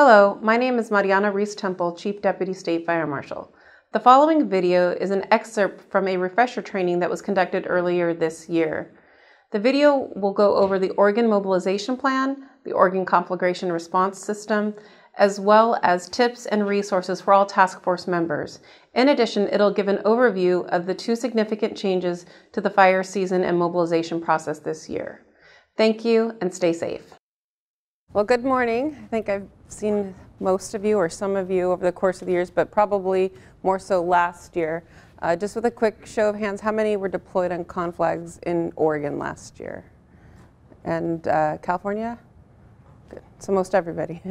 Hello, my name is Mariana Ruiz-Temple, Chief Deputy State Fire Marshal. The following video is an excerpt from a refresher training that was conducted earlier this year. The video will go over the Oregon Mobilization Plan, the Oregon Conflagration Response System, as well as tips and resources for all task force members. In addition, it'll give an overview of the two significant changes to the fire season and mobilization process this year. Thank you and stay safe. Well, good morning. I think I've seen most of you or some of you over the course of the years, but probably more so last year. Just with a quick show of hands, how many were deployed on conflags in Oregon last year? And California? Good. So most everybody.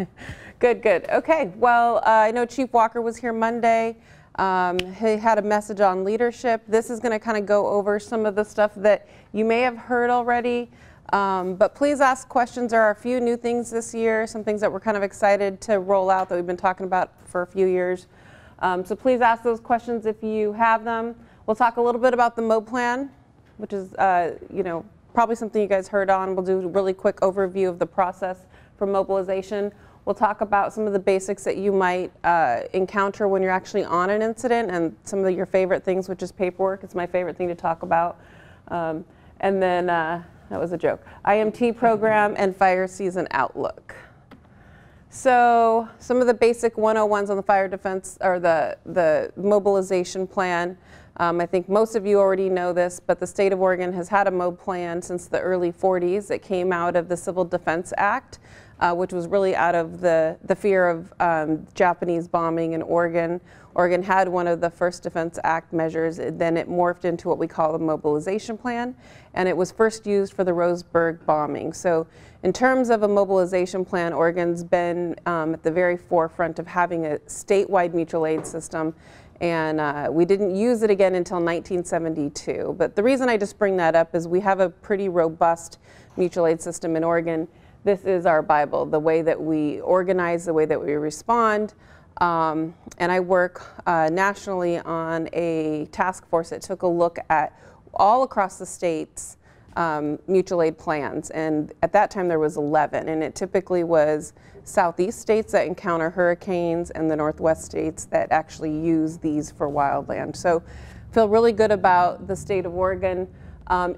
Good. Okay. Well, I know Chief Walker was here Monday. He had a message on leadership. This is going to kind of go over some of the stuff that you may have heard already. But please ask questions. There are a few new things this year, some things that we're kind of excited to roll out that we've been talking about for a few years. So please ask those questions if you have them. We'll talk a little bit about the MOB plan, which is probably something you guys heard on. We'll do a really quick overview of the process for mobilization. We'll talk about some of the basics that you might encounter when you're actually on an incident and some of your favorite things, which is paperwork. It's my favorite thing to talk about. And then that was a joke. IMT program and fire season outlook. So some of the basic 101s on the fire defense or the mobilization plan. I think most of you already know this, but the state of Oregon has had a MOB plan since the early 40s. It came out of the Civil Defense Act, which was really out of the fear of Japanese bombing in Oregon. Oregon had one of the first Defense Act measures. Then it morphed into what we call the mobilization plan, and it was first used for the Roseburg bombing. So in terms of a mobilization plan, Oregon's been at the very forefront of having a statewide mutual aid system, and we didn't use it again until 1972. But the reason I just bring that up is we have a pretty robust mutual aid system in Oregon. This is our Bible, the way that we organize, the way that we respond. And I work nationally on a task force that took a look at all across the state's mutual aid plans. And at that time there was 11, and it typically was southeast states that encounter hurricanes and the northwest states that actually use these for wildland. So feel really good about the state of Oregon.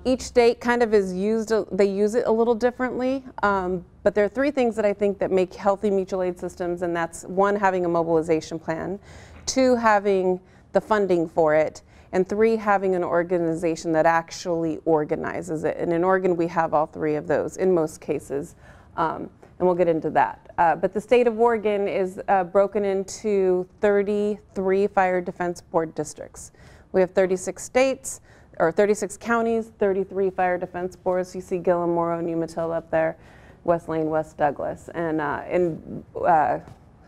Each state kind of is used, they use it a little differently, but there are three things that I think that make healthy mutual aid systems, and that's one, having a mobilization plan, two, having the funding for it, and three, having an organization that actually organizes it. And in Oregon we have all three of those in most cases, and we'll get into that. But the state of Oregon is broken into 33 fire defense board districts. We have 36 states, or 36 counties, 33 fire defense boards. You see Gillum, Morrow, New Matilda up there, West Lane, West Douglas. And I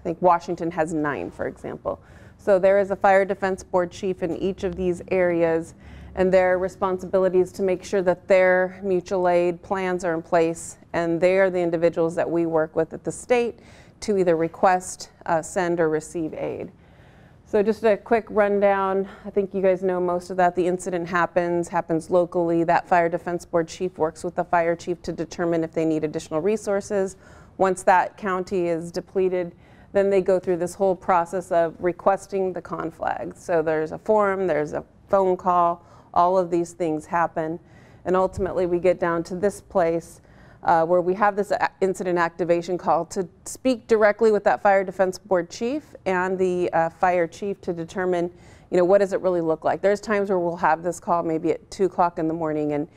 think Washington has 9, for example. So there is a fire defense board chief in each of these areas, and their responsibility is to make sure that their mutual aid plans are in place, and they are the individuals that we work with at the state to either request, send, or receive aid. So just a quick rundown. I think you guys know most of that. The incident happens locally. That fire defense board chief works with the fire chief to determine if they need additional resources. Once that county is depleted, then they go through this whole process of requesting the conflag. So there's a form, there's a phone call, all of these things happen. And ultimately we get down to this place where we have this incident activation call to speak directly with that fire defense board chief and the fire chief to determine, what does it really look like. There's times where we'll have this call maybe at 2 o'clock in the morning, and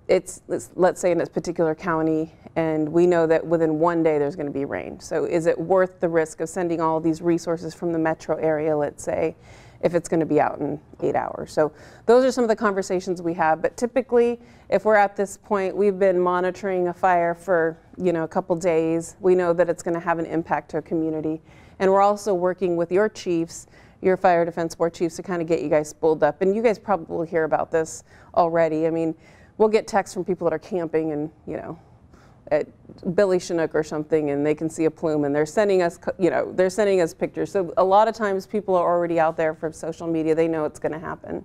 it's let's say in this particular county, and we know that within 1 day there's going to be rain. So is it worth the risk of sending all these resources from the metro area, let's say, if it's going to be out in 8 hours? So those are some of the conversations we have. But typically, if we're at this point, we've been monitoring a fire for a couple days. We know that it's going to have an impact to a community, and we're also working with your chiefs, your fire defense board chiefs, to kind of get you guys spooled up. And you guys probably hear about this already. I mean, we'll get texts from people that are camping and at Billy Chinook or something, and they can see a plume, and they're sending us, they're sending us pictures. So a lot of times people are already out there for social media. They know it's going to happen.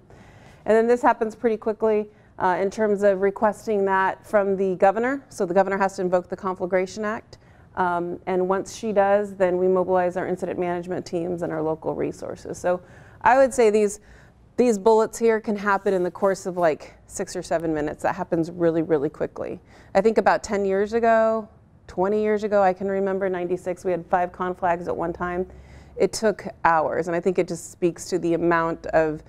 And then this happens pretty quickly in terms of requesting that from the governor. So the governor has to invoke the Conflagration Act. And once she does, then we mobilize our incident management teams and our local resources. So I would say these bullets here can happen in the course of like 6 or 7 minutes. That happens really, really quickly. I think about 10 years ago, 20 years ago, I can remember 96, we had 5 conflags at one time. It took hours, and I think it just speaks to the amount of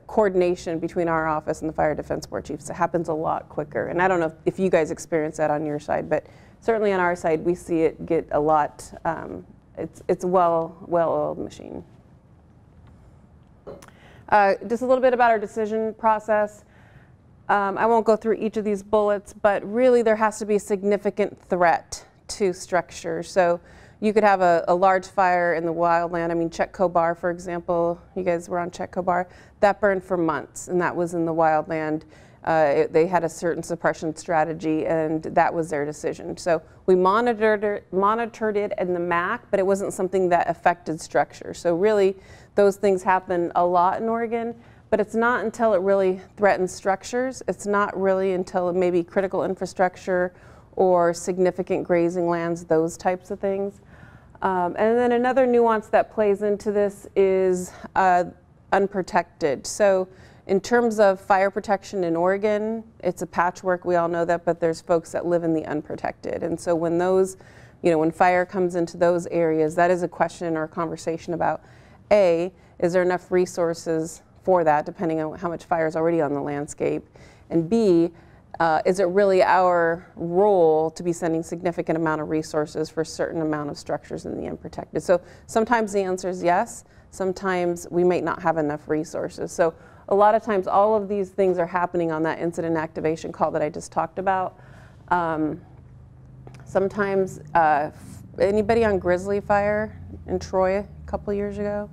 coordination between our office and the Fire Defense Board Chiefs. It happens a lot quicker. And I don't know if you guys experience that on your side, but certainly on our side, we see it get a lot, it's a well-oiled machine. Just a little bit about our decision process. I won't go through each of these bullets, but really there has to be a significant threat to structure. So you could have a large fire in the wildland. I mean, Chetco Bar, for example, you guys were on Chetco Bar, that burned for months, and that was in the wildland. They had a certain suppression strategy, and that was their decision. So we monitored it in the MAC, but it wasn't something that affected structure. So really, those things happen a lot in Oregon, but it's not until it really threatens structures. It's not really until maybe critical infrastructure or significant grazing lands, those types of things. And then another nuance that plays into this is unprotected. So in terms of fire protection in Oregon, it's a patchwork, we all know that, but there's folks that live in the unprotected. And so when those, when fire comes into those areas, that is a question or a conversation about, A, is there enough resources for that, depending on how much fire is already on the landscape, and B, is it really our role to be sending significant amount of resources for a certain amount of structures in the unprotected? So sometimes the answer is yes, sometimes we may not have enough resources. So a lot of times all of these things are happening on that incident activation call that I just talked about. Sometimes, anybody on Grizzly Fire in Troy a couple years ago?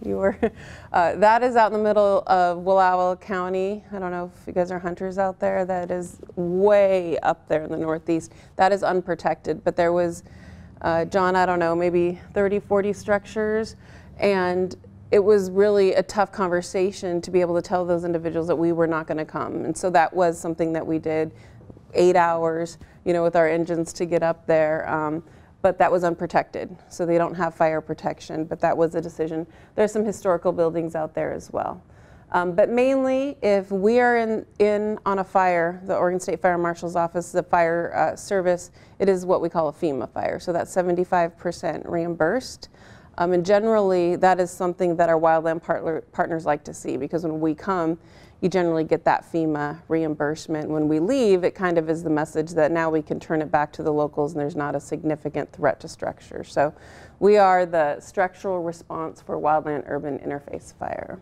You were. That is out in the middle of Wallowa County. I don't know if you guys are hunters out there. That is way up there in the northeast. That is unprotected, but there was, John, I don't know, maybe 30, 40 structures, and it was really a tough conversation to be able to tell those individuals that we were not going to come. And so that was something that we did, 8 hours, with our engines to get up there. But that was unprotected, so they don't have fire protection, but that was a decision. There's some historical buildings out there as well. But mainly, if we are in on a fire, the Oregon State Fire Marshal's Office, the fire service, it is what we call a FEMA fire, so that's 75% reimbursed. And generally, that is something that our wildland partners like to see, because when we come, you generally get that FEMA reimbursement. When we leave, it kind of is the message that now we can turn it back to the locals and there's not a significant threat to structure. So we are the structural response for wildland-urban interface fire.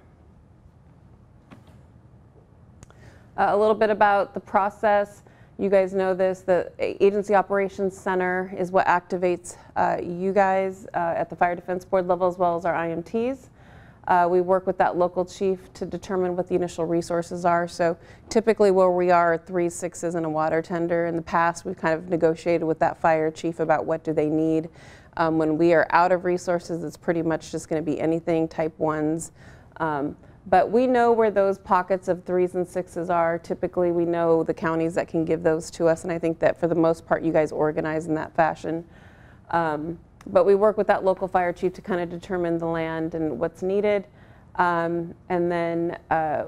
A little bit about the process. You guys know this, the Agency Operations Center is what activates you guys at the Fire Defense Board level, as well as our IMTs. We work with that local chief to determine what the initial resources are. So typically where we are 3 6s and a water tender. In the past, we've kind of negotiated with that fire chief about what do they need. When we are out of resources, it's pretty much just going to be anything type 1s. But we know where those pockets of 3s and 6s are. Typically, we know the counties that can give those to us, and I think that for the most part, you guys organize in that fashion. But we work with that local fire chief to kind of determine the land and what's needed. And then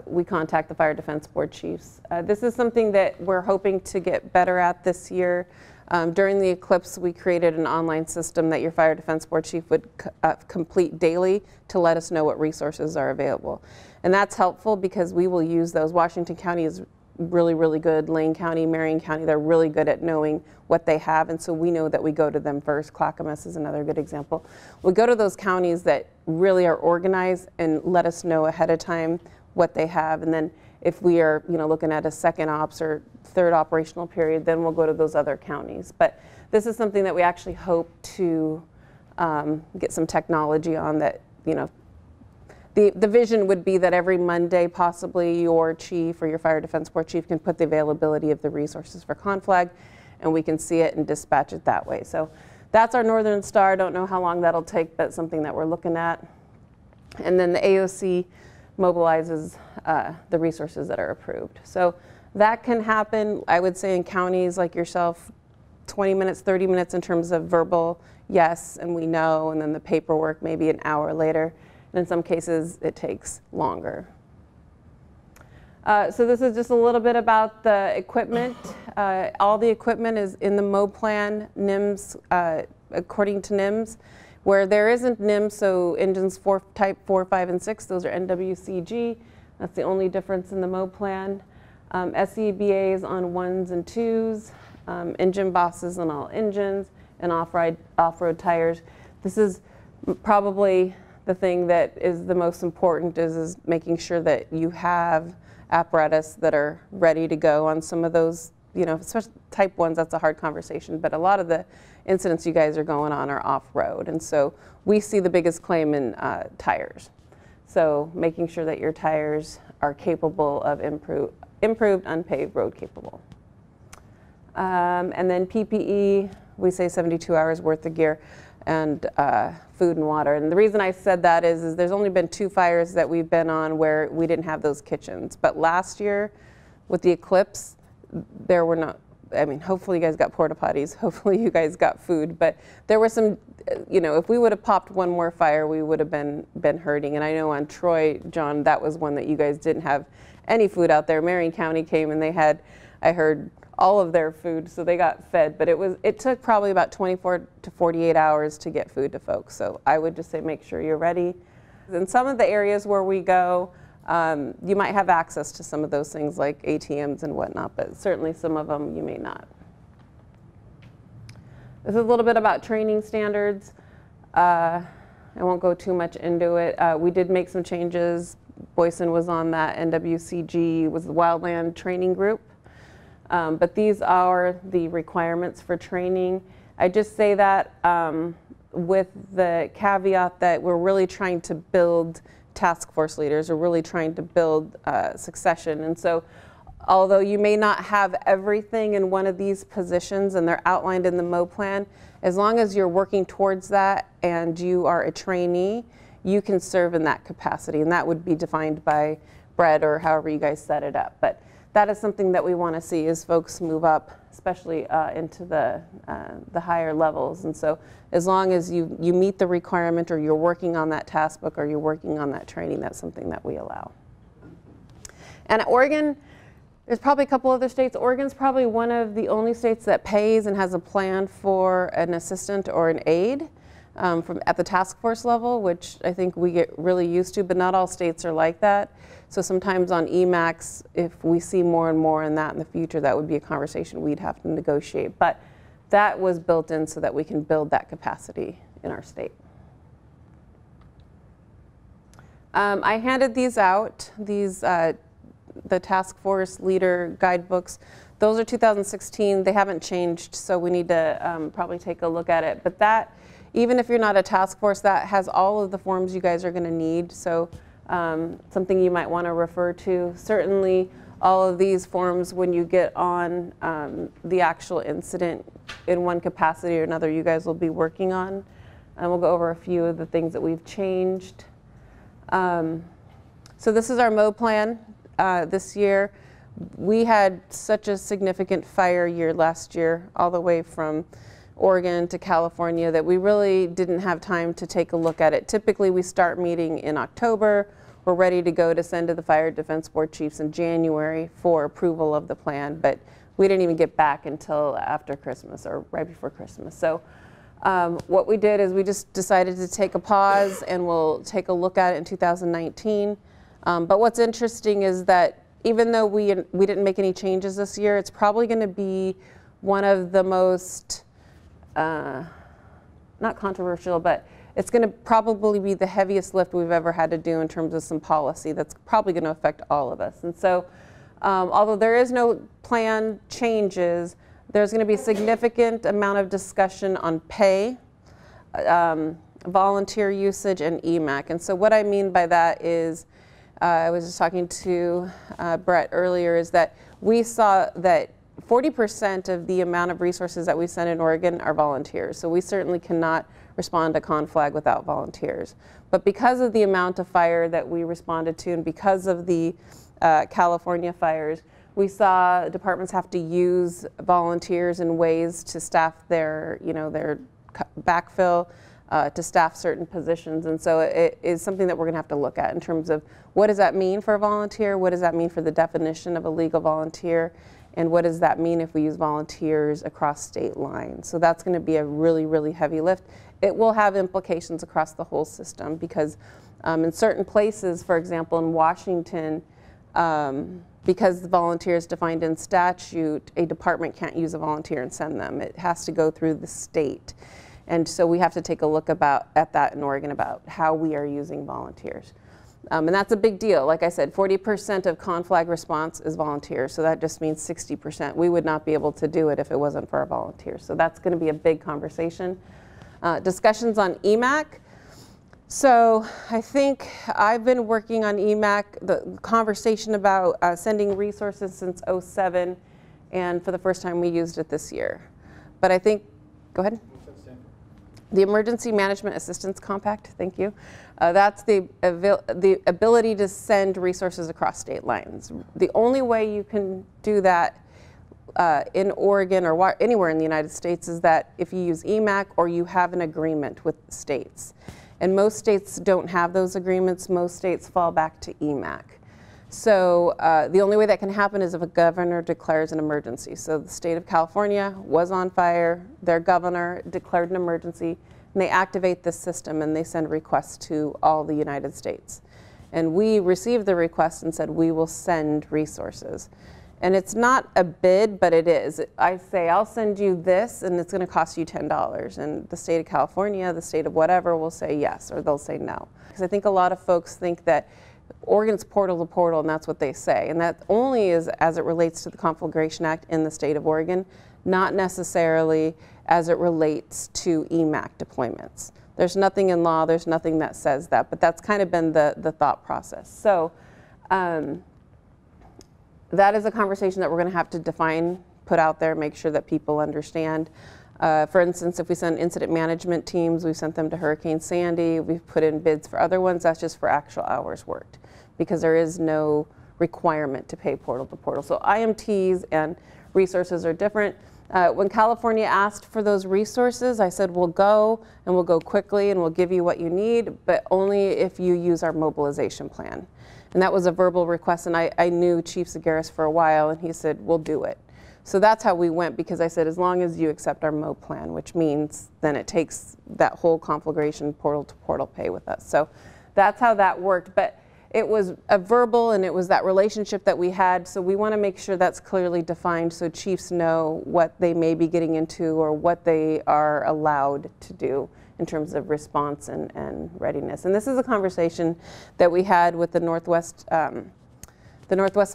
we contact the Fire Defense Board chiefs. This is something that we're hoping to get better at this year. During the eclipse, we created an online system that your Fire Defense Board chief would complete daily to let us know what resources are available. And that's helpful because we will use those. Washington County is really, really good. Lane County, Marion County, they're really good at knowing what they have, and so we know that we go to them first. Clackamas is another good example. We go to those counties that really are organized and let us know ahead of time what they have, and then if we are looking at a second ops or third operational period, then we'll go to those other counties. But this is something that we actually hope to get some technology on that, the vision would be that every Monday, possibly your chief or your Fire Defense Board chief can put the availability of the resources for conflag, and we can see it and dispatch it that way. So that's our Northern Star. Don't know how long that'll take, but something that we're looking at. And then the AOC mobilizes the resources that are approved. So that can happen, I would say, in counties like yourself, 20 minutes, 30 minutes in terms of verbal yes and we know, and then the paperwork maybe an hour later. And in some cases, it takes longer. So this is just a little bit about the equipment. All the equipment is in the MOB plan, NIMS, according to NIMS. Where there isn't NIMS, so engines type 4, 5, and 6, those are NWCG. That's the only difference in the MOB plan. SCBAs on 1s and 2s, engine bosses on all engines, and off-road tires. This is probably the thing that is the most important is making sure that you have apparatus that are ready to go on some of those, you know, especially type 1s, that's a hard conversation, but a lot of the incidents you guys are going on are off-road, and so we see the biggest claim in tires. So making sure that your tires are capable of improved unpaved road capable. And then PPE, we say 72 hours worth of gear, and food and water. And the reason I said that is there's only been 2 fires that we've been on where we didn't have those kitchens. But last year with the eclipse, there were not, I mean, hopefully you guys got porta potties, hopefully you guys got food, but there were some, you know, if we would have popped one more fire, we would have been hurting. And I know on Troy, John, that was one that you guys didn't have any food out there. Marion County came and they had, I heard, all of their food, so they got fed, but it took probably about 24 to 48 hours to get food to folks. So I would just say make sure you're ready. In some of the areas where we go, you might have access to some of those things like ATMs and whatnot, but certainly some of them you may not. This is a little bit about training standards. I won't go too much into it. We did make some changes. Boyson was on that. NWCG was the Wildland Training Group. But these are the requirements for training. I just say that with the caveat that we're really trying to build task force leaders. We're really trying to build succession. And so although you may not have everything in one of these positions and they're outlined in the MOB plan, as long as you're working towards that and you are a trainee, you can serve in that capacity. And that would be defined by Brett or however you guys set it up. But that is something that we want to see as folks move up, especially into the higher levels. And so as long as you meet the requirement or you're working on that task book or you're working on that training, that's something that we allow. And Oregon, there's probably a couple other states. Oregon's probably one of the only states that pays and has a plan for an assistant or an aide at the task force level, which I think we get really used to, but not all states are like that. So sometimes on EMAX, if we see more and more in that in the future, that would be a conversation we'd have to negotiate. But that was built in so that we can build that capacity in our state. I handed these out, the task force leader guidebooks. Those are 2016. They haven't changed, so we need to probably take a look at it. But that, even if you're not a task force, that has all of the forms you guys are going to need. So something you might want to refer to. Certainly all of these forms, when you get on the actual incident in one capacity or another, you guys will be working on. And we'll go over a few of the things that we've changed. So this is our MOB plan this year. We had such a significant fire year last year, all the way from Oregon to California, that we really didn't have time to take a look at it. Typically we start meeting in October. We're ready to go to send to the Fire Defense Board Chiefs in January for approval of the plan, but we didn't even get back until after Christmas or right before Christmas. So what we did is we just decided to take a pause and we'll take a look at it in 2019. But what's interesting is that even though we didn't make any changes this year, it's probably going to be one of the most, not controversial, but it's going to probably be the heaviest lift we've ever had to do in terms of some policy that's probably going to affect all of us. And so although there is no plan changes, there's going to be a significant amount of discussion on pay, volunteer usage, and EMAC. And so what I mean by that is, I was just talking to Brett earlier, is that we saw that 40% of the amount of resources that we send in Oregon are volunteers. So we certainly cannot respond to conflag without volunteers. But because of the amount of fire that we responded to and because of the California fires, We saw departments have to use volunteers in ways to staff their, their backfill, to staff certain positions. And so it is something that we're going to have to look at in terms of what does that mean for a volunteer? What does that mean for the definition of a legal volunteer? And what does that mean if we use volunteers across state lines? So that's going to be a really, really heavy lift. It will have implications across the whole system because in certain places, for example, in Washington, because the volunteer is defined in statute, a department can't use a volunteer and send them. It has to go through the state. And so we have to take a look at that in Oregon about how we are using volunteers. And that's a big deal. Like I said, 40% of conflag response is volunteers, so that just means 60%. We would not be able to do it if it wasn't for our volunteers. So that's going to be a big conversation. Discussions on EMAC. So I think I've been working on EMAC, the conversation about sending resources since '07, and for the first time we used it this year. But I think, go ahead. The Emergency Management Assistance Compact, thank you. That's the ability to send resources across state lines. The only way you can do that in Oregon or anywhere in the United States is that if you use EMAC or you have an agreement with states. And most states don't have those agreements. Most states fall back to EMAC. So the only way that can happen is if a governor declares an emergency. So the state of California was on fire, their governor declared an emergency, and they activate this system and they send requests to all the United States. And we received the request and said, we will send resources. And it's not a bid, but it is. I say, I'll send you this, and it's going to cost you $10. And the state of California, the state of whatever, will say yes, or they'll say no. Because I think a lot of folks think that Oregon's portal to portal, and that's what they say. And that only is as it relates to the Conflagration Act in the state of Oregon, not necessarily as it relates to EMAC deployments. There's nothing in law, there's nothing that says that, but that's kind of been the thought process. So that is a conversation that we're going to have to define, put out there, make sure that people understand. For instance, if we send incident management teams, we've sent them to Hurricane Sandy, we've put in bids for other ones, that's just for actual hours worked, because there is no requirement to pay portal to portal. So IMTs and resources are different. When California asked for those resources, I said, we'll go, and we'll go quickly, and we'll give you what you need, but only if you use our mobilization plan. And that was a verbal request, and I knew Chief Segaris for a while, and he said, we'll do it. So that's how we went, because I said, as long as you accept our MO plan, which means then it takes that whole conflagration portal to portal pay with us. So that's how that worked. But it was a verbal, and it was that relationship that we had. So we want to make sure that's clearly defined so chiefs know what they may be getting into or what they are allowed to do in terms of response and readiness. And this is a conversation that we had with the Northwest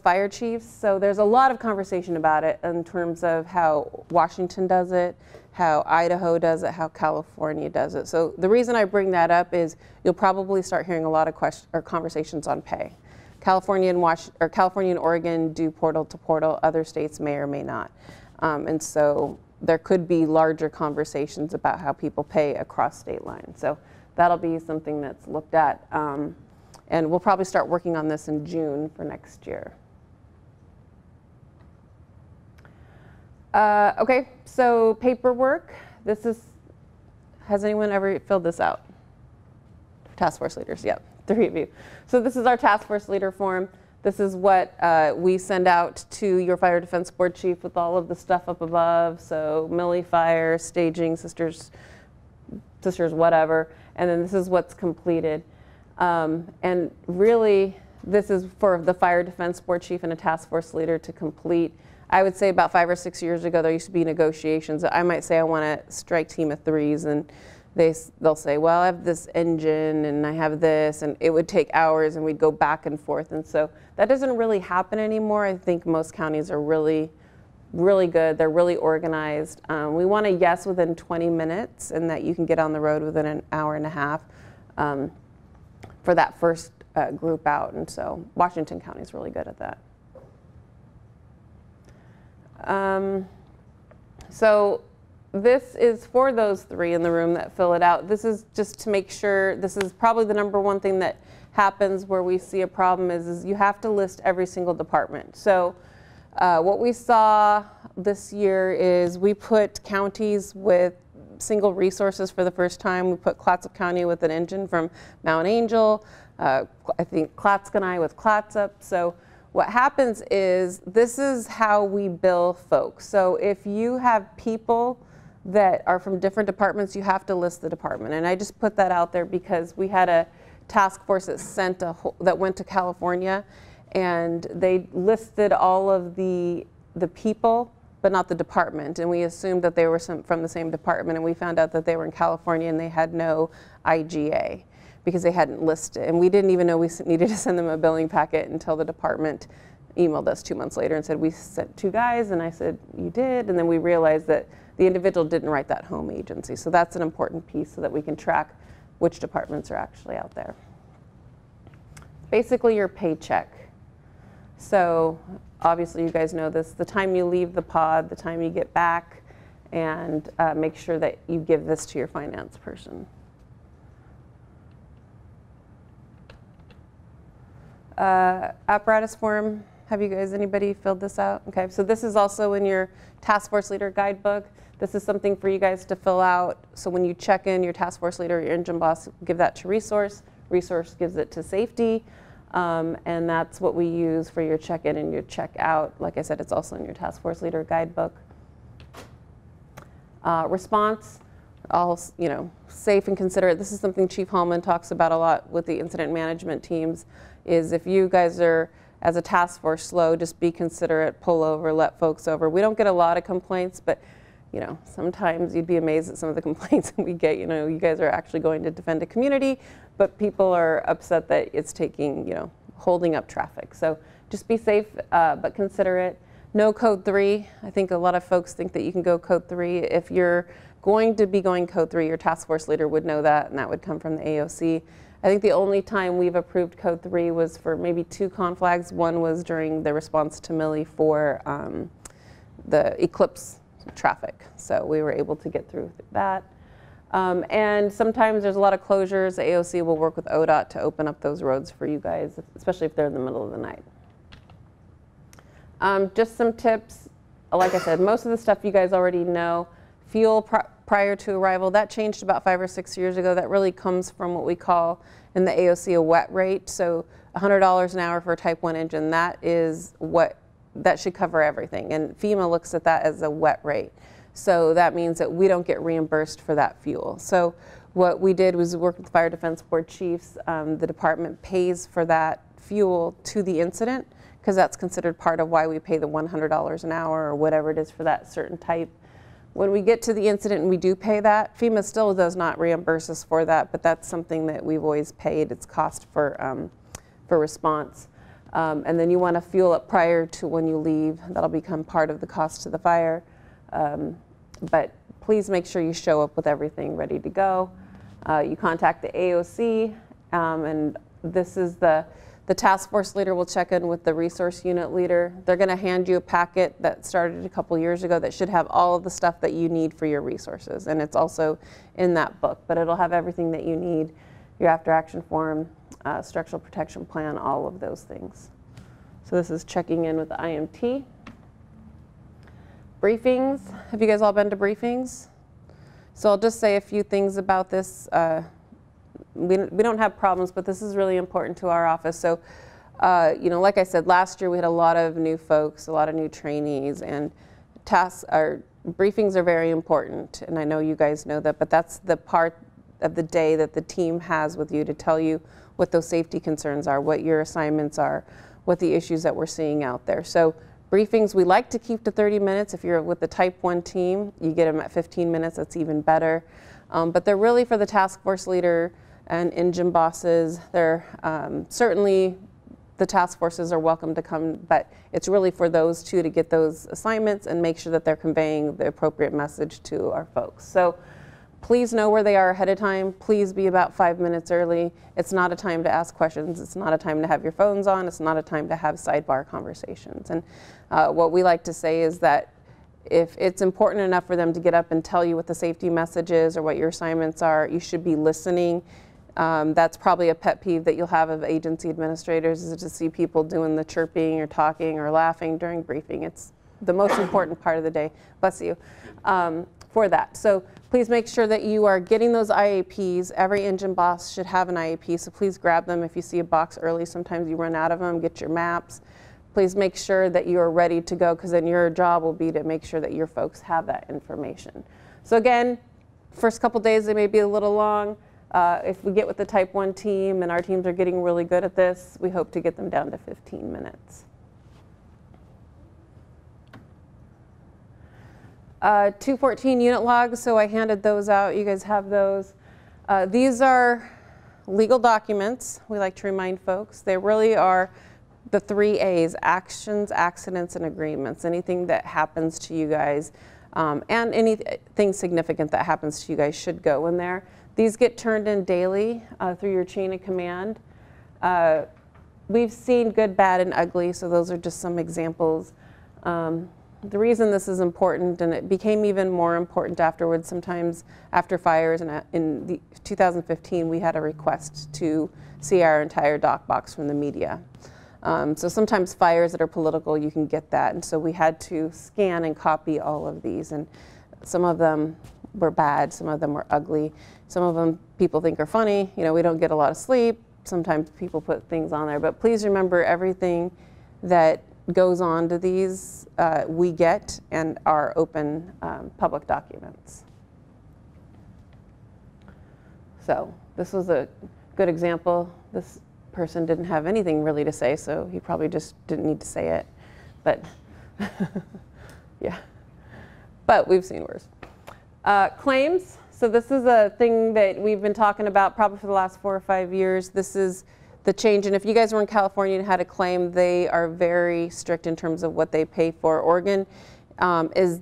Fire Chiefs. So there's a lot of conversation about it in terms of how Washington does it, how Idaho does it, how California does it. So the reason I bring that up is you'll probably start hearing a lot of conversations on pay. California and Oregon do portal to portal. Other states may or may not. And so there could be larger conversations about how people pay across state lines. So that'll be something that's looked at. And we'll probably start working on this in June for next year. Okay, so paperwork. Has anyone ever filled this out? Task force leaders, yep, 3 of you. So this is our task force leader form. This is what we send out to your fire defense board chief with all of the stuff up above. So Millie Fire, staging, sisters, whatever. And then this is what's completed. And really, this is for the fire defense board chief and a task force leader to complete. I would say about 5 or 6 years ago, there used to be negotiations. I might say I want a strike team of 3s, and they'll say, well, I have this engine and I have this, and it would take hours, and we'd go back and forth. And so that doesn't really happen anymore. I think most counties are really, really good. They're really organized. We want a yes within 20 minutes, and that you can get on the road within an hour and a half for that first group out. And so Washington County is really good at that. So this is for those 3 in the room that fill it out. This is just to make sure. This is probably the #1 thing that happens where we see a problem is you have to list every single department. So What we saw this year is we put counties with single resources for the first time. We put Clatsop County with an engine from Mount Angel, I think Clatskanie with Clatsop. So what happens is this is how we bill folks. So if you have people that are from different departments, you have to list the department. And I just put that out there because we had a task force that went to California, and they listed all of the people, but not the department. And we assumed that they were from the same department, and we found out that they were in California and they had no IGA because they hadn't listed. And we didn't even know we needed to send them a billing packet until the department emailed us 2 months later and said, we sent 2 guys, and I said, you did? And then we realized that the individual didn't write that home agency. So that's an important piece so that we can track which departments are actually out there. Basically your paycheck. So obviously you guys know this, the time you leave the pod, the time you get back, and make sure that you give this to your finance person. Apparatus form, have you guys, anybody filled this out? Okay, so this is also in your task force leader guidebook. This is something for you guys to fill out. So when you check in, your task force leader, your engine boss, give that to resource. Resource gives it to safety. And that's what we use for your check-in and your check-out. Like I said, it's also in your task force leader guidebook. Response, all, safe and considerate. This is something Chief Hallman talks about a lot with the incident management teams, is if you guys are, as a task force, slow, just be considerate, pull over, let folks over. We don't get a lot of complaints, but sometimes you'd be amazed at some of the complaints that we get. You guys are actually going to defend a community, but people are upset that it's taking, holding up traffic. So just be safe, but considerate. No code 3. I think a lot of folks think that you can go code 3. If you're going to be going code 3, your task force leader would know that, and that would come from the AOC. I think the only time we've approved code 3 was for maybe 2 conflags. One was during the response to Millie for the eclipse traffic. So we were able to get through that. And sometimes there's a lot of closures. The AOC will work with ODOT to open up those roads for you guys, especially if they're in the middle of the night. Just some tips. Like I said, most of the stuff you guys already know. Fuel prior to arrival, that changed about 5 or 6 years ago. That really comes from what we call in the AOC a wet rate. So $100 an hour for a type 1 engine, that should cover everything. And FEMA looks at that as a wet rate. So that means that we don't get reimbursed for that fuel. So what we did was work with the Fire Defense Board chiefs. The department pays for that fuel to the incident, because that's considered part of why we pay the $100 an hour or whatever it is for that certain type. When we get to the incident and we do pay that, FEMA still does not reimburse us for that, but that's something that we've always paid. It's cost for response. And then you want to fuel up prior to when you leave. That'll become part of the cost to the fire. But please make sure you show up with everything ready to go. You contact the AOC, and this is the task force leader will check in with the resource unit leader. They're going to hand you a packet that started a couple years ago that should have all of the stuff that you need for your resources. And it's also in that book, but it'll have everything that you need, your after action form, structural protection plan, all of those things. So this is checking in with the IMT. Briefings, have you guys all been to briefings? So I'll just say a few things about this. We don't have problems, but this is really important to our office. So, like I said, last year we had a lot of new folks, a lot of new trainees, and briefings are very important, and I know you guys know that, but that's the part of the day that the team has with you to tell you what those safety concerns are, what your assignments are, what the issues that we're seeing out there. So briefings, we like to keep to 30 minutes. If you're with the type 1 team, you get them at 15 minutes, that's even better. But they're really for the task force leader and engine bosses. They're certainly the task forces are welcome to come, but it's really for those two to get those assignments and make sure that they're conveying the appropriate message to our folks. So please know where they are ahead of time. Please be about 5 minutes early. It's not a time to ask questions. It's not a time to have your phones on. It's not a time to have sidebar conversations. And what we like to say is that if it's important enough for them to get up and tell you what the safety message is or what your assignments are, you should be listening That's probably a pet peeve that you'll have of agency administrators, is to see people doing the chirping or talking or laughing during briefing. It's the most important part of the day, bless you, for that. So please make sure that you are getting those IAPs. Every engine boss should have an IAP, so please grab them. If you see a box early, sometimes you run out of them, get your maps. Please make sure that you are ready to go, because then your job will be to make sure that your folks have that information. So again, first couple days they may be a little long. If we get with the Type 1 team, and our teams are getting really good at this, we hope to get them down to 15 minutes. 214 unit logs, so I handed those out. You guys have those. These are legal documents. We like to remind folks. They really are the 3 A's: actions, accidents, and agreements. Anything that happens to you guys, and anything significant that happens to you guys should go in there. These get turned in daily through your chain of command. We've seen good, bad, and ugly, so those are just some examples. The reason this is important, and it became even more important afterwards, sometimes after fires, and in 2015 we had a request to see our entire doc box from the media. So sometimes fires that are political, you can get that, and so we had to scan and copy all of these, and some of them were bad, some of them were ugly, some of them people think are funny. You know, we don't get a lot of sleep, sometimes people put things on there, but please remember everything that goes on to these we get and are open public documents. So this was a good example. This person didn't have anything really to say, so he probably just didn't need to say it, but yeah, but we've seen worse. Claims. So this is a thing that we've been talking about probably for the last 4 or 5 years. This is the change, and if you guys were in California and had a claim, they are very strict in terms of what they pay for. Oregon is,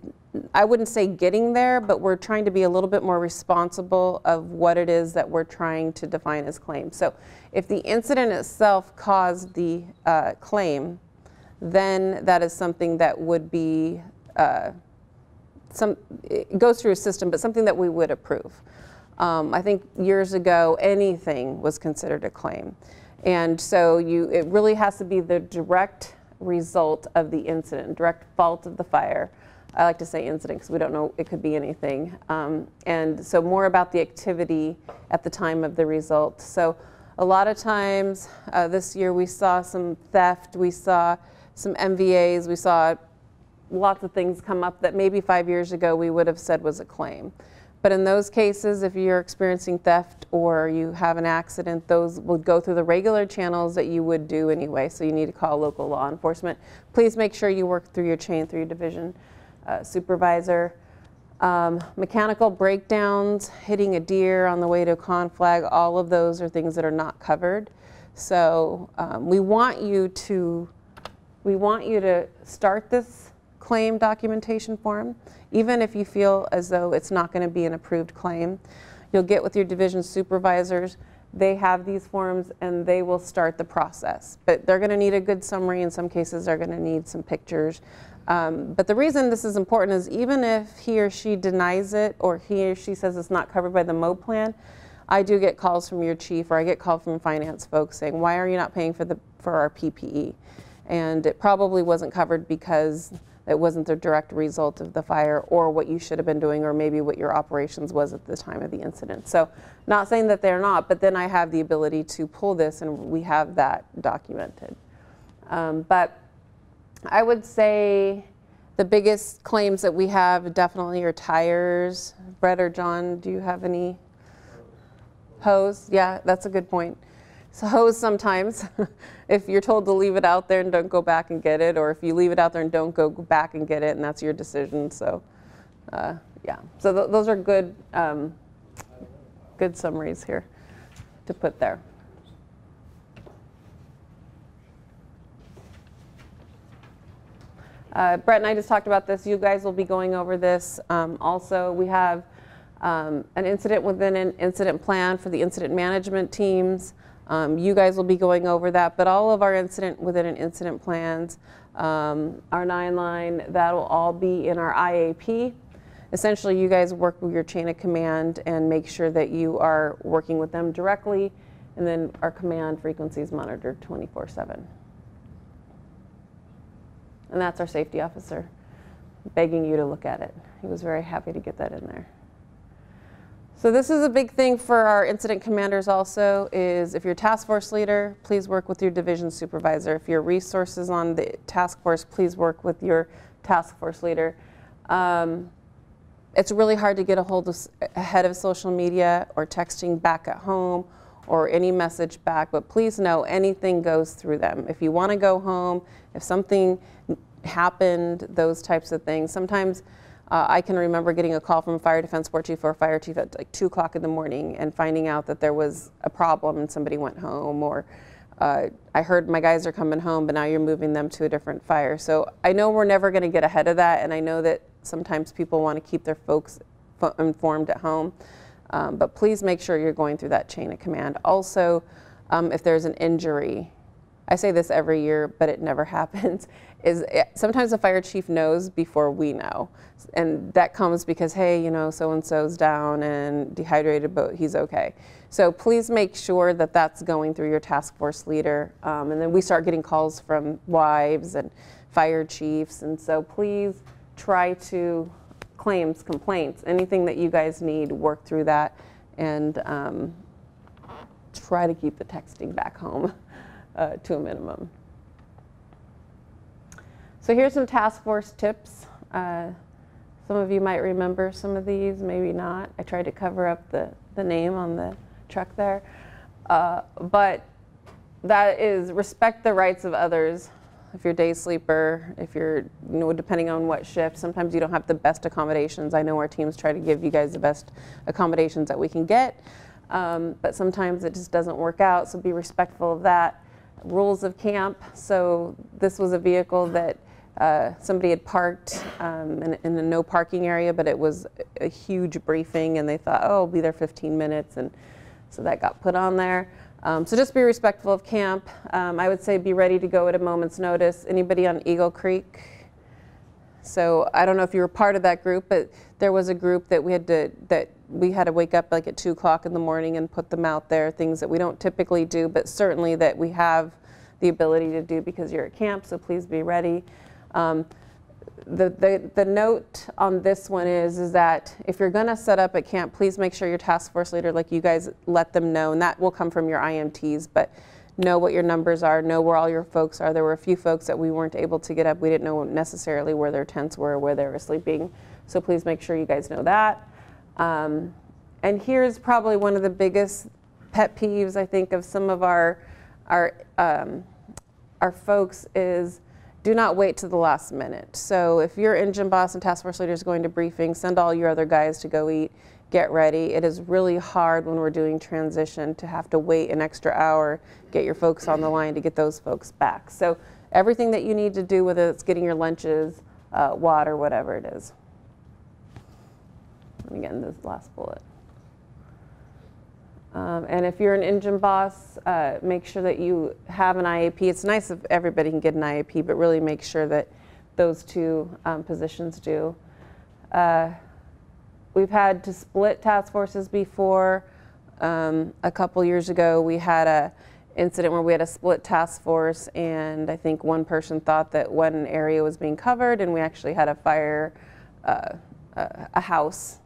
I wouldn't say getting there, but we're trying to be a little bit more responsible of what it is that we're trying to define as claim. So if the incident itself caused the claim, then that is something that would be, it goes through a system, but something that we would approve. I think years ago, anything was considered a claim. And so it really has to be the direct result of the incident, direct fault of the fire. I like to say incident because we don't know, it could be anything. And so more about the activity at the time of the result. So a lot of times this year we saw some theft, we saw some MVAs, we saw lots of things come up that maybe 5 years ago we would have said was a claim. But in those cases, if you're experiencing theft or you have an accident, those will go through the regular channels that you would do anyway, so you need to call local law enforcement. Please make sure you work through your chain, through your division supervisor. Mechanical breakdowns, hitting a deer on the way to a conflag, all of those are things that are not covered. So we want you to start this claim documentation form, even if you feel as though it's not going to be an approved claim. You'll get with your division supervisors. They have these forms and they will start the process. But they're going to need a good summary. In some cases, they're going to need some pictures. But the reason this is important is even if he or she denies it or he or she says it's not covered by the MOB plan, I do get calls from your chief, or I get called from finance folks saying, why are you not paying for our PPE? And it probably wasn't covered because it wasn't the direct result of the fire or what you should have been doing, or maybe what your operations was at the time of the incident. So not saying that they're not, but then I have the ability to pull this and we have that documented. But I would say the biggest claims that we have definitely are tires. Brett or John, do you have any? Hose? Yeah, that's a good point. So hose sometimes, if you're told to leave it out there and don't go back and get it, or if you leave it out there and don't go back and get it, and that's your decision. So yeah, so those are good, good summaries here to put there. Brett and I just talked about this. You guys will be going over this. Also, we have an incident within an incident plan for the incident management teams. You guys will be going over that, but all of our incident within an incident plans, our 9 line, that will all be in our IAP. essentially you guys work with your chain of command and make sure that you are working with them directly, and then our command frequency is monitored 24/7. And that's our safety officer begging you to look at it. He was very happy to get that in there. So this is a big thing for our incident commanders also, is if you're task force leader, please work with your division supervisor. If you're resources on the task force, please work with your task force leader. It's really hard to get a hold of ahead of social media or texting back at home or any message back, but please know anything goes through them. If you want to go home, if something happened, those types of things. Sometimes I can remember getting a call from a fire defense support chief or a fire chief at like 2 o'clock in the morning and finding out that there was a problem and somebody went home, or I heard my guys are coming home, but now you're moving them to a different fire. So I know we're never going to get ahead of that, and I know that sometimes people want to keep their folks informed at home, but please make sure you're going through that chain of command. Also, if there's an injury, I say this every year, but it never happens, sometimes the fire chief knows before we know. And that comes because, hey, you know, so-and-so's down and dehydrated, but he's okay. So please make sure that that's going through your task force leader. And then we start getting calls from wives and fire chiefs. And so please try to claims, complaints, anything that you guys need, work through that, and try to keep the texting back home to a minimum. So here's some task force tips. Some of you might remember some of these, maybe not. I tried to cover up the name on the truck there. But that is respect the rights of others. If you're a day sleeper, if you're, you know, depending on what shift, sometimes you don't have the best accommodations. I know our teams try to give you guys the best accommodations that we can get, but sometimes it just doesn't work out, so be respectful of that. Rules of camp. So this was a vehicle that somebody had parked in a no parking area, but it was a huge briefing, and they thought, oh, I'll be there 15 minutes, and so that got put on there. So just be respectful of camp. I would say be ready to go at a moment's notice. Anybody on Eagle Creek? So I don't know if you were part of that group, but there was a group that we had to wake up like at 2 o'clock in the morning and put them out there, things that we don't typically do, but certainly that we have the ability to do because you're at camp, so please be ready. The note on this one is that if you're going to set up at camp, please make sure your task force leader, like you guys, let them know, and that will come from your IMTs, but know what your numbers are, know where all your folks are. There were a few folks that we weren't able to get up. We didn't know necessarily where their tents were, where they were sleeping, so please make sure you guys know that. And here's probably one of the biggest pet peeves, I think, of some of our folks is do not wait to the last minute. So if your engine boss and task force leader is going to briefing, send all your other guys to go eat, get ready. It is really hard when we're doing transition to have to wait an extra hour, get your folks on the line to get those folks back. So everything that you need to do, whether it's getting your lunches, water, whatever it is. And again, this last bullet. And if you're an engine boss, make sure that you have an IAP. It's nice if everybody can get an IAP, but really make sure that those two positions do. We've had to split task forces before. A couple years ago, we had an incident where we had a split task force, and I think one person thought that one area was being covered, and we actually had a fire, a house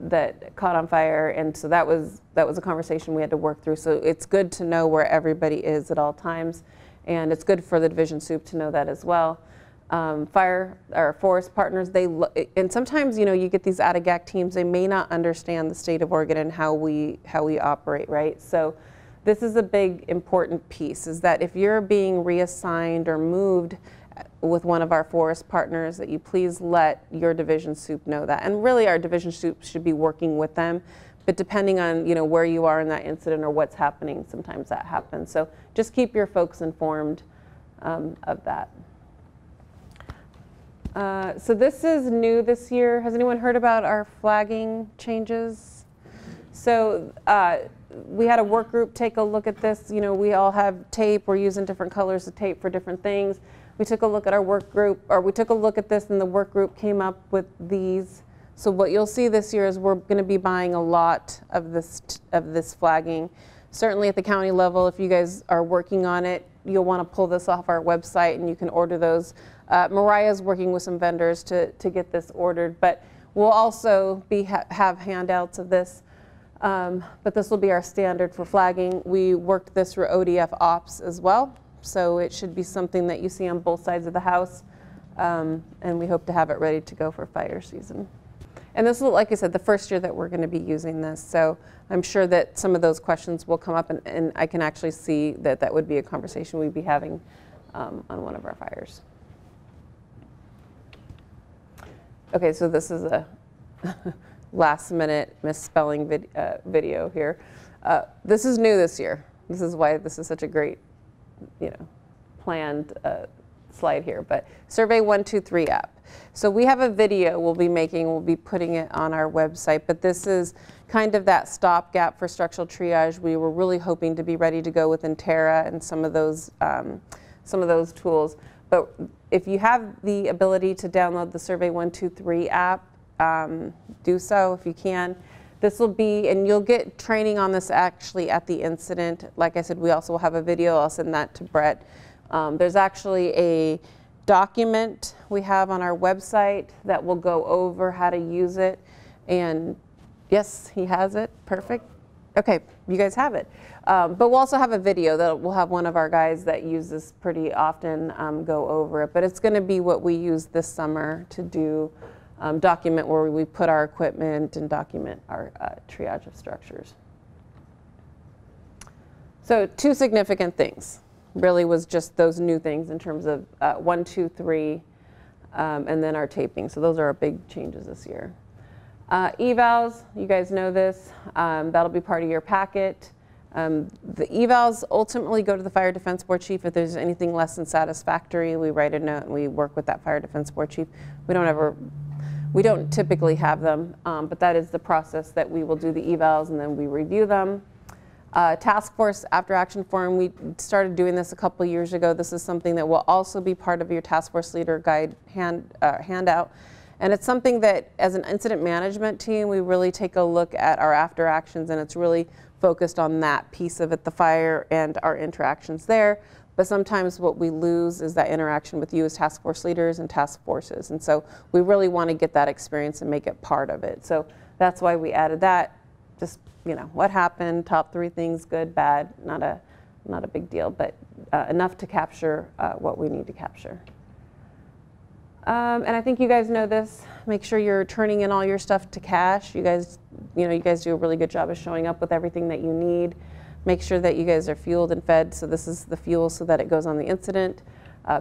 that caught on fire, and so that was a conversation we had to work through. So it's good to know where everybody is at all times, and it's good for the division soup to know that as well. Fire or forest partners, and sometimes, you know, you get these out-of-GAC teams, they may not understand the state of Oregon and how we operate, right? So this is a big important piece, is that if you're being reassigned or moved with one of our forest partners, that you please let your division soup know that. And really our division soup should be working with them, but depending on, you know, where you are in that incident or what's happening, sometimes that happens. So just keep your folks informed of that. So this is new this year. Has anyone heard about our flagging changes? So we had a work group take a look at this. You know, we all have tape. We're using different colors of tape for different things. We took a look at our work group, or we took a look at this, and the work group came up with these. So what you'll see this year is we're going to be buying a lot of this flagging. Certainly at the county level, if you guys are working on it, you'll want to pull this off our website and you can order those. Mariah's working with some vendors to get this ordered, but we'll also have handouts of this. But this will be our standard for flagging. We worked this through ODF Ops as well, so it should be something that you see on both sides of the house, and we hope to have it ready to go for fire season. And this is, like I said, the first year that we're going to be using this, so I'm sure that some of those questions will come up, and I can actually see that that would be a conversation we'd be having on one of our fires. Okay, so this is a last-minute misspelling video here. This is new this year. This is why this is such a great, planned slide here. But Survey 123 app. So we have a video we'll be making. We'll be putting it on our website. But this is kind of that stopgap for structural triage. We were really hoping to be ready to go with Intera and some of those tools. But if you have the ability to download the Survey 123 app, do so if you can. This will be, and you'll get training on this actually at the incident. Like I said, we also will have a video. I'll send that to Brett. There's actually a document we have on our website that will go over how to use it. And yes, he has it. Perfect. Okay, you guys have it. But we'll also have a video that we'll have one of our guys that use this pretty often go over it. But it's going to be what we use this summer to do document where we put our equipment and document our triage of structures. So 2 significant things really was just those new things in terms of 1, 2, 3, and then our taping. So those are our big changes this year. Evals, you guys know this. That'll be part of your packet. The evals ultimately go to the Fire Defense Board Chief. If there's anything less than satisfactory, we write a note and we work with that Fire Defense Board Chief. We don't typically have them, but that is the process that we will do the evals and then we review them. Task Force After Action Form, we started doing this a couple years ago. This is something that will also be part of your Task Force Leader Guide handout. And it's something that as an incident management team, we really take a look at our after actions, and it's really focused on that piece of it, the fire and our interactions there. But sometimes what we lose is that interaction with you as task force leaders and task forces. And so we really want to get that experience and make it part of it. So that's why we added that. Just, what happened, top 3 things, good, bad, not a big deal, but enough to capture what we need to capture. And I think you guys know this. Make sure you're turning in all your stuff to cache. You guys do a really good job of showing up with everything that you need. Make sure that you guys are fueled and fed. So this is the fuel so that it goes on the incident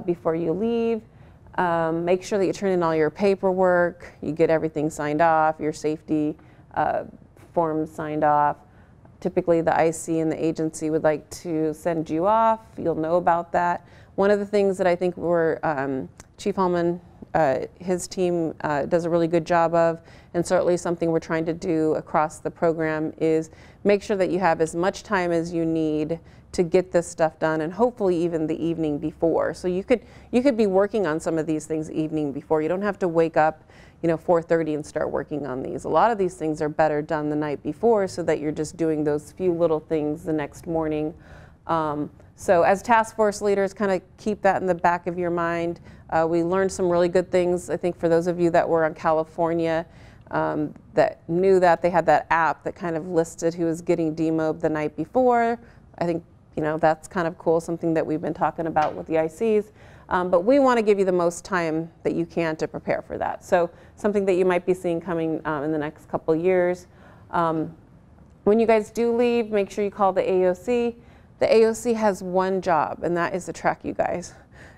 before you leave. Make sure that you turn in all your paperwork. You get everything signed off, your safety forms signed off. Typically the IC and the agency would like to send you off. You'll know about that. One of the things that I think Chief Hallman, his team does a really good job of, and certainly something we're trying to do across the program, is make sure that you have as much time as you need to get this stuff done, and hopefully even the evening before. So you could be working on some of these things the evening before. You don't have to wake up 4:30 and start working on these. A lot of these things are better done the night before so that you're just doing those few little things the next morning. So as task force leaders, kind of keep that in the back of your mind. We learned some really good things. I think for those of you that were on California that knew that they had that app that kind of listed who was getting demobbed the night before. I think that's kind of cool, something that we've been talking about with the ICs. But we want to give you the most time that you can to prepare for that. So something that you might be seeing coming in the next couple years. When you guys do leave, make sure you call the AOC. The AOC has one job, and that is to track you guys.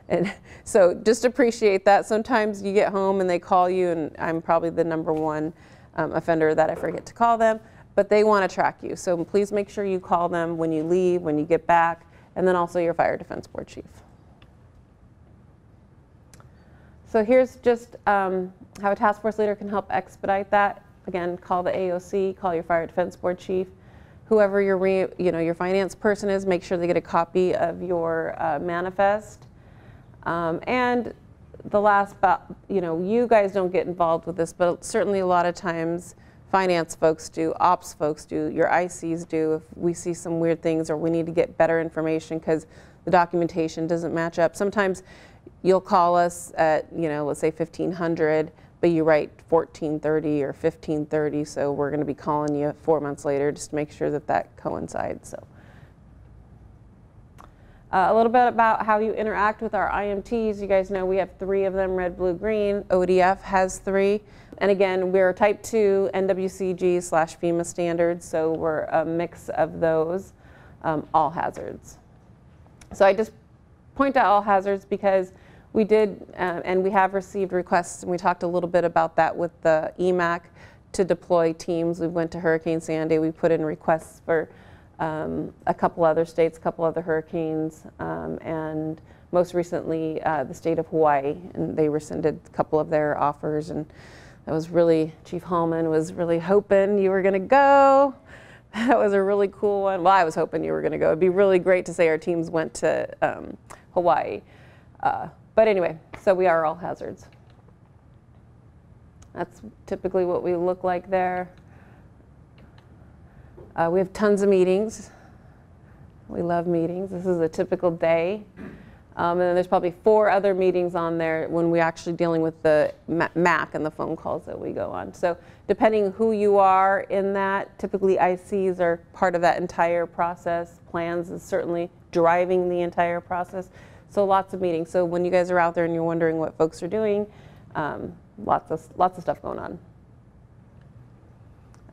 And so just appreciate that. Sometimes you get home and they call you, and I'm probably the #1 offender that I forget to call them, but they want to track you. So please make sure you call them when you leave, when you get back, and then also your Fire Defense Board Chief. So here's just how a task force leader can help expedite that. Again, call the AOC, call your Fire Defense Board Chief. Whoever your finance person is, make sure they get a copy of your manifest. And the last, you guys don't get involved with this, but certainly a lot of times finance folks do, ops folks do, your ICs do. If we see some weird things or we need to get better information because the documentation doesn't match up. Sometimes you'll call us at, let's say 1500, but you write 1430 or 1530, so we're going to be calling you 4 months later just to make sure that that coincides. So. A little bit about how you interact with our IMTs. You guys know we have 3 of them, red, blue, green. ODF has 3. And again, we're type 2 NWCG/FEMA standards, so we're a mix of those, all hazards. So I just point out all hazards because we did, and we have received requests, and we talked a little bit about that with the EMAC to deploy teams. We went to Hurricane Sandy. We put in requests for a couple other states, a couple other hurricanes, and most recently the state of Hawaii, and they rescinded a couple of their offers, and that was really, Chief Hallman was really hoping you were going to go. That was a really cool one. Well, I was hoping you were going to go. It'd be really great to say our teams went to Hawaii. But anyway, so we are all hazards. That's typically what we look like there. We have tons of meetings. We love meetings. This is a typical day. And then there's probably 4 other meetings on there when we're actually dealing with the MAC and the phone calls that we go on. So depending who you are in that, typically ICs are part of that entire process. Plans is certainly driving the entire process. So lots of meetings. So when you guys are out there and you're wondering what folks are doing, lots of stuff going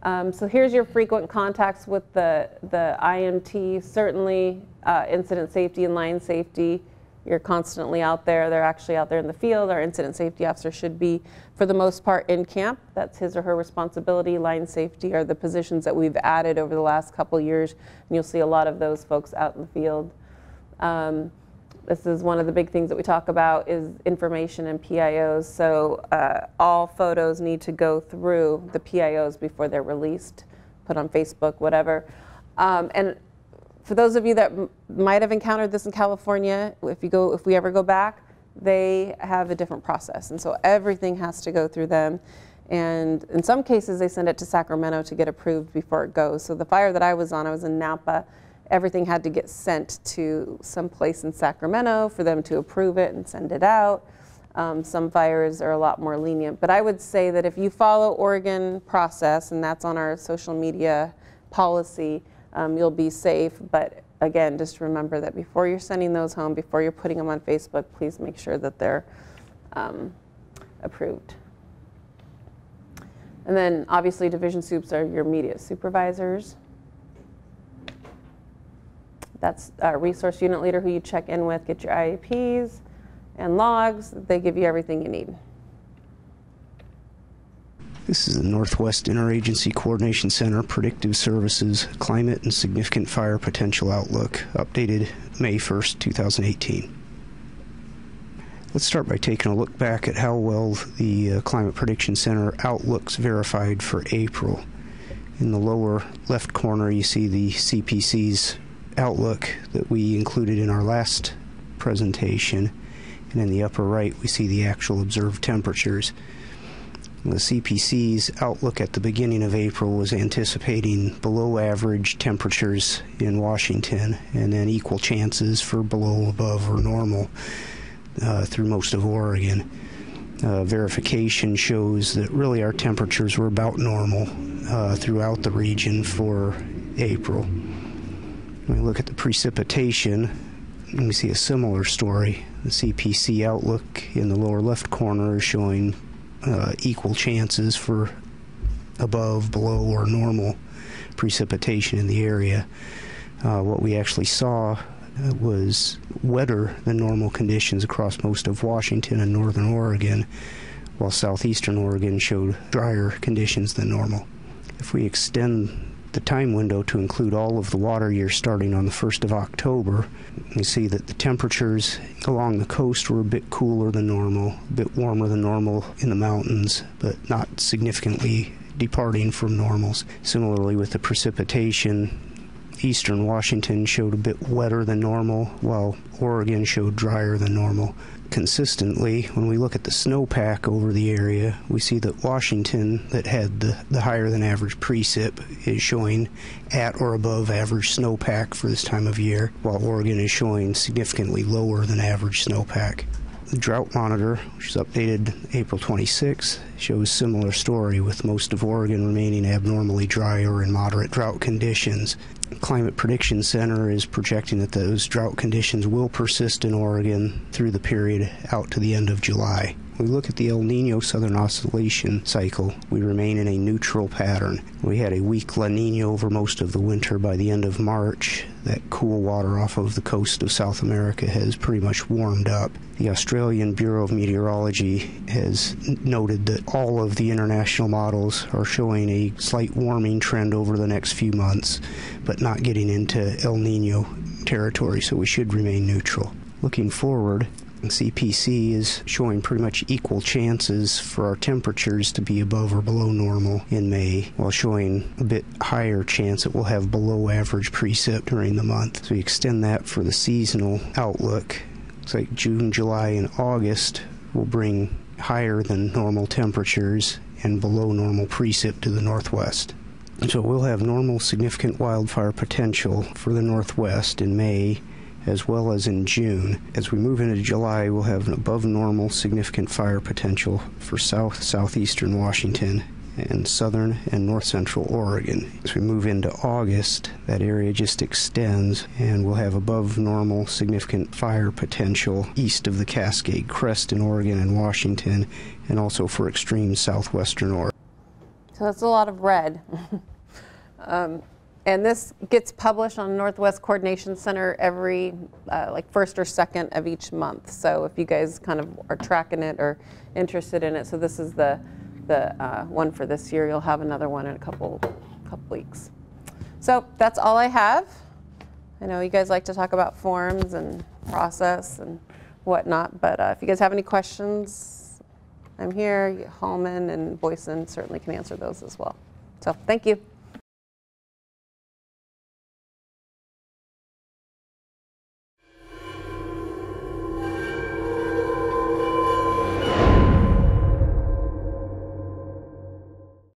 on. So here's your frequent contacts with the IMT. Certainly incident safety and line safety. You're constantly out there. They're actually out there in the field. Our incident safety officer should be, for the most part, in camp. That's his or her responsibility. Line safety are the positions that we've added over the last couple years, and you'll see a lot of those folks out in the field. This is one of the big things that we talk about is information and PIOs. So all photos need to go through the PIOs before they're released, put on Facebook, whatever. And for those of you that might have encountered this in California, if we ever go back, they have a different process. And so everything has to go through them. And in some cases, they send it to Sacramento to get approved before it goes. So the fire that I was on, I was in Napa. Everything had to get sent to some place in Sacramento for them to approve it and send it out. Some fires are a lot more lenient. But I would say that if you follow Oregon process, and that's on our social media policy, you'll be safe. But again, just remember that before you're sending those home, before you're putting them on Facebook, please make sure that they're approved. And then obviously division soups are your immediate supervisors. That's a resource unit leader who you check in with, get your IAPs and logs. They give you everything you need. This is the Northwest Interagency Coordination Center Predictive Services Climate and Significant Fire Potential Outlook, updated May 1st, 2018. Let's start by taking a look back at how well the Climate Prediction Center Outlook's verified for April. In the lower left corner, you see the CPC's outlook that we included in our last presentation, and in the upper right we see the actual observed temperatures. The CPC's outlook at the beginning of April was anticipating below average temperatures in Washington and then equal chances for below, above, or normal through most of Oregon. Verification shows that really our temperatures were about normal throughout the region for April. When we look at the precipitation, we see a similar story. The CPC outlook in the lower left corner is showing equal chances for above, below, or normal precipitation in the area. What we actually saw was wetter than normal conditions across most of Washington and northern Oregon, while southeastern Oregon showed drier conditions than normal. If we extend the time window to include all of the water years starting on the 1st of October, you see that the temperatures along the coast were a bit cooler than normal, a bit warmer than normal in the mountains, but not significantly departing from normals. Similarly with the precipitation, southeastern Washington showed a bit wetter than normal, while Oregon showed drier than normal. Consistently, when we look at the snowpack over the area, we see that Washington, that had the higher than average precip, is showing at or above average snowpack for this time of year, while Oregon is showing significantly lower than average snowpack. The drought monitor, which is updated April 26, shows similar story, with most of Oregon remaining abnormally dry or in moderate drought conditions. The Climate Prediction Center is projecting that those drought conditions will persist in Oregon through the period out to the end of July. When we look at the El Nino Southern Oscillation cycle, we remain in a neutral pattern. We had a weak La Nina over most of the winter. By the end of March, that cool water off of the coast of South America has pretty much warmed up. The Australian Bureau of Meteorology has noted that all of the international models are showing a slight warming trend over the next few months, but not getting into El Nino territory, so we should remain neutral. Looking forward, CPC is showing pretty much equal chances for our temperatures to be above or below normal in May, while showing a bit higher chance that we'll have below average precip during the month. So we extend that for the seasonal outlook. Looks like June, July, and August will bring higher than normal temperatures and below normal precip to the northwest. So we'll have normal significant wildfire potential for the northwest in May, as well as in June. As we move into July, we'll have an above normal significant fire potential for southeastern Washington and southern and north central Oregon. As we move into August, that area just extends, and we'll have above normal significant fire potential east of the Cascade Crest in Oregon and Washington, and also for extreme southwestern Oregon. So that's a lot of red. And this gets published on Northwest Coordination Center every like first or second of each month. So if you guys kind of are tracking it or interested in it, so this is the one for this year. You'll have another one in a couple weeks. So that's all I have. I know you guys like to talk about forms and process and whatnot, but if you guys have any questions, I'm here. Hallman and Boyson certainly can answer those as well. So thank you.